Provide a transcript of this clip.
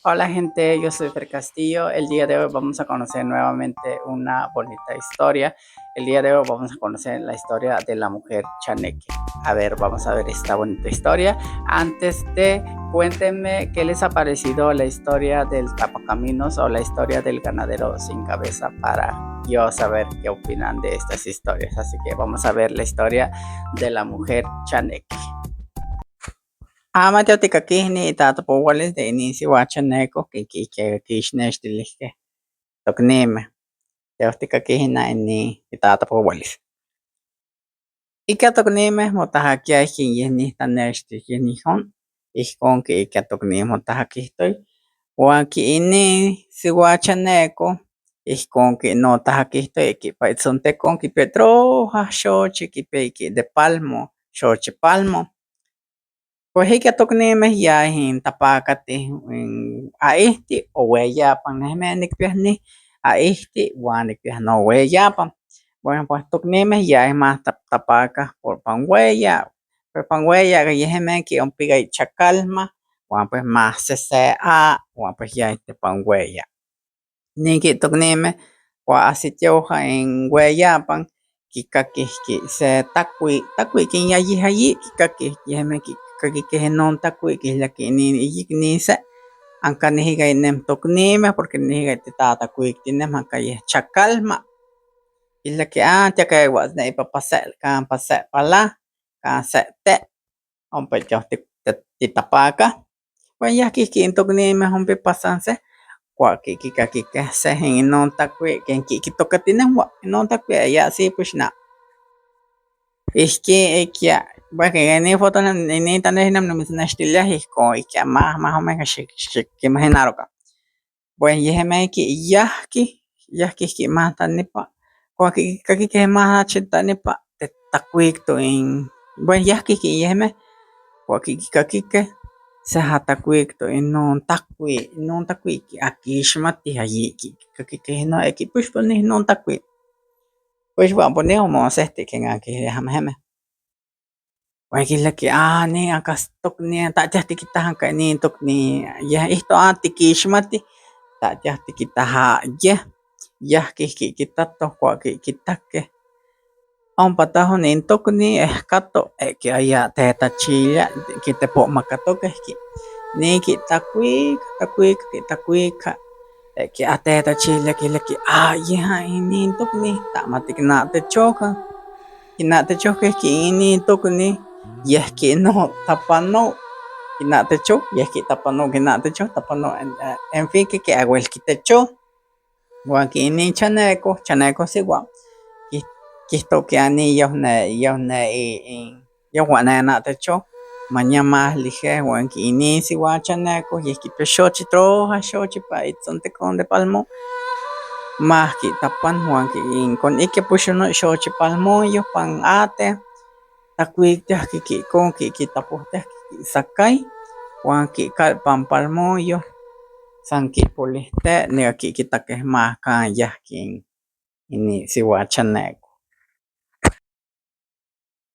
Hola gente, yo soy Fer Castillo. El día de hoy vamos a conocer nuevamente una bonita historia. El día de hoy vamos a conocer la historia de la mujer chaneque. A ver, vamos a ver esta bonita historia. Antes de, cuéntenme qué les ha parecido la historia del tapacaminos o la historia del ganadero sin cabeza para yo saber qué opinan de estas historias. Así que vamos a ver la historia de la mujer chaneque. Ama tika kihni tatapoualis de inicio huachaneko que kixnextilihkeh toknimeh tika kihna ini tatapoualis. Ika toknimeh motahakiah yeh nihtanextih yeh nihon ihkon ika toknimeh motahakihtoy uan inin siuachaneko ihkon notahakihtoy kipa itzontekon kipia trohah xochitl kipia iki de palmo, xochipalmo. Pues ika toknimeh tapakatih aihti o ueyapan, neh nikpiah nih aihti uan nikpiah noueyapan. Bueno, pues toknimeh tapakah pan weya, pan weya yehemeh ompika ichakalmah uan pues mahsese uan pues yah pan weya. Niki toknimeh ahsitiouah weyapan kikakih se takui kinyayihyi kikakih yehmeh kikakih non takui kihtaki inin iyiknise ankaneh ika inin toknimeh porque neh ika titatakuiktinemah anka yeh chakalma kihtaki tiakewas campa sepalah kan sete ompa titapakah uan yahki toknimeh ompipa san seh kikakihkeh seh inon takui ken kitokatinehua inon takui aya sí pues ihki inin foto inin nimitznextilia ihkon más o menos xikimaginarokah. Pues yehmeh yahki kimahta nipa kuak kikakihkeh mahachita nipa takuikto bueno yahki yehmeh kuak kikakihkeh sehatakuikto inon takui kixmatih ayi kikakihkeh kipixtonih non takui pues wan pues neh omosehti ken ankilijamehemeh uan kihtaki nin anka tokni tahtiah tikitah anka inin tokni yeh ihton tikixmatih tahtiah tikitah yeh yahki kitatoh kuak kitakeh ompa tahon nin tokni ehkato aya tetachilia kitepohmakatokeh niki takuika tetachilia kihtaki yeh inin tokni tamatiknahtechokan kinahtachohkeh inin tokni yeh kinotapanou kinahtachoh yeh kitapanou kinahtachoh tapanou en fin kiauel kitechoh uan inin chanekoh siuatl kihtohkeh yehuan nenahtechoh mañamalihkeh uan inin siuachanekoh yeh kipia xochitl trohah xochitl ipa itzontekon de palmo mahkitapan uan iki pues xochipalmoyoh pan ateh takuiktiah ihkon kitapohtiah sakay uan pan palmoyoh san kipolihte neka kitakeh kan yahki inin siuachanekoh